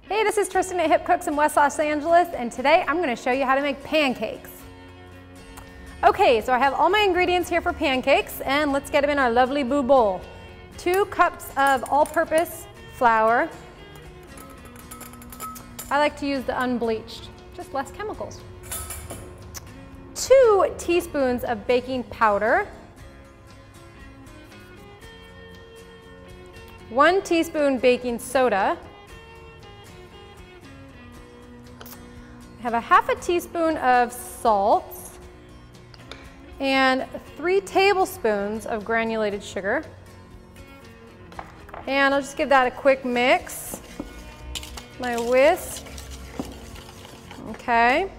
Hey, this is Tristan at Hipcooks in West Los Angeles, and today I'm going to show you how to make pancakes. Okay, so I have all my ingredients here for pancakes, and let's get them in our lovely blue bowl. 2 cups of all-purpose flour. I like to use the unbleached, just less chemicals. 2 teaspoons of baking powder. 1 teaspoon baking soda. I have a half a teaspoon of salt and 3 tablespoons of granulated sugar. And I'll just give that a quick mix. My whisk. Okay.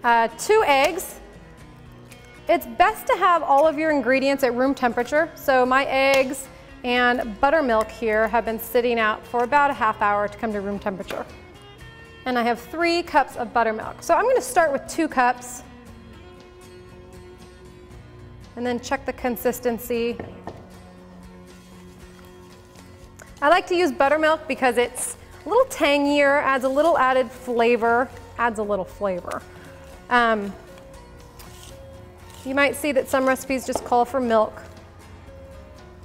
2 eggs. It's best to have all of your ingredients at room temperature. So my eggs and buttermilk here have been sitting out for about a half hour to come to room temperature. And I have 3 cups of buttermilk. So I'm going to start with 2 cups and then check the consistency. I like to use buttermilk because it's a little tangier, adds a little added flavor, You might see that some recipes just call for milk.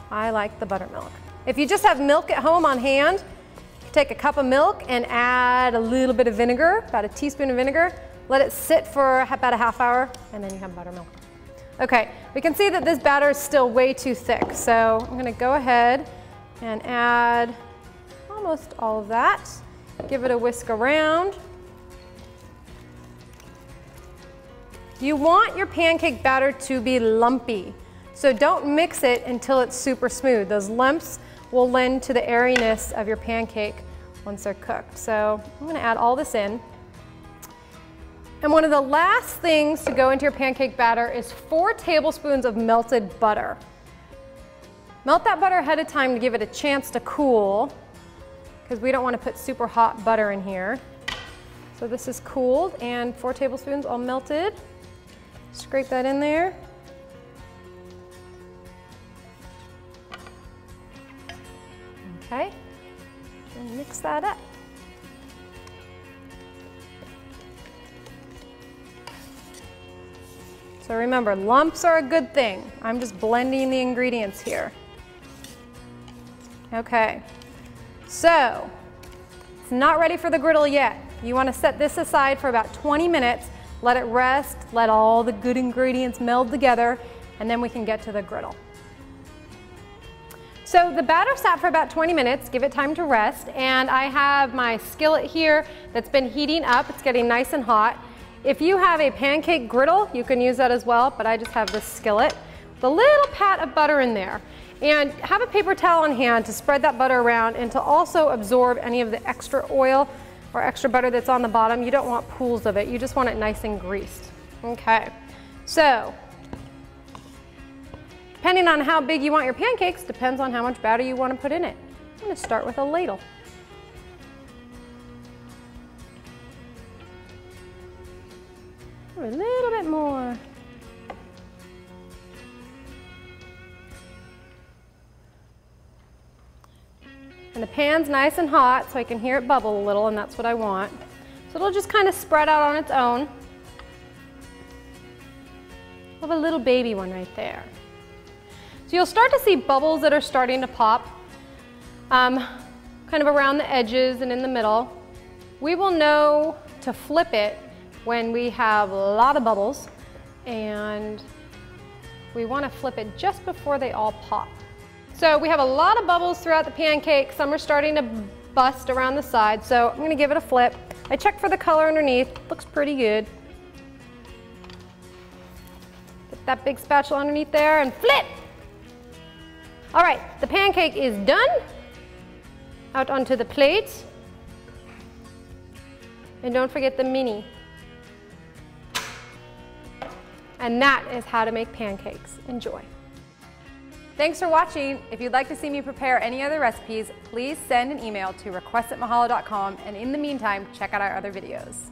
I like the buttermilk. If you just have milk at home on hand, take a cup of milk and add a little bit of vinegar, about a teaspoon of vinegar. Let it sit for about a half hour, and then you have buttermilk. Okay, we can see that this batter is still way too thick, so I'm gonna go ahead and add almost all of that. Give it a whisk around. You want your pancake batter to be lumpy, so don't mix it until it's super smooth. Those lumps will lend to the airiness of your pancake once they're cooked. So I'm gonna add all this in. And one of the last things to go into your pancake batter is 4 tablespoons of melted butter. Melt that butter ahead of time to give it a chance to cool, because we don't want to put super hot butter in here. So this is cooled, and 4 tablespoons all melted. Scrape that in there. Okay, and mix that up. So remember, lumps are a good thing. I'm just blending the ingredients here. Okay, so it's not ready for the griddle yet. You want to set this aside for about 20 minutes, let it rest, let all the good ingredients meld together, and then we can get to the griddle. So the batter sat for about 20 minutes, give it time to rest, and I have my skillet here that's been heating up. It's getting nice and hot. If you have a pancake griddle, you can use that as well, but I just have this skillet with a little pat of butter in there. And have a paper towel on hand to spread that butter around and to also absorb any of the extra oil or extra butter that's on the bottom. You don't want pools of it, you just want it nice and greased. Okay, so depending on how big you want your pancakes, depends on how much batter you want to put in it. I'm going to start with a ladle. A little bit more. And the pan's nice and hot, so I can hear it bubble a little, and that's what I want. So it'll just kind of spread out on its own. I have a little baby one right there. So you'll start to see bubbles that are starting to pop, kind of around the edges and in the middle. We will know to flip it when we have a lot of bubbles, and we want to flip it just before they all pop. So we have a lot of bubbles throughout the pancake. Some are starting to bust around the side, so I'm going to give it a flip. I checked for the color underneath. Looks pretty good. Get that big spatula underneath there and flip! All right, the pancake is done. Out onto the plate. And don't forget the mini. And that is how to make pancakes. Enjoy. Thanks for watching. If you'd like to see me prepare any other recipes, please send an email to request@mahalo.com, and in the meantime, check out our other videos.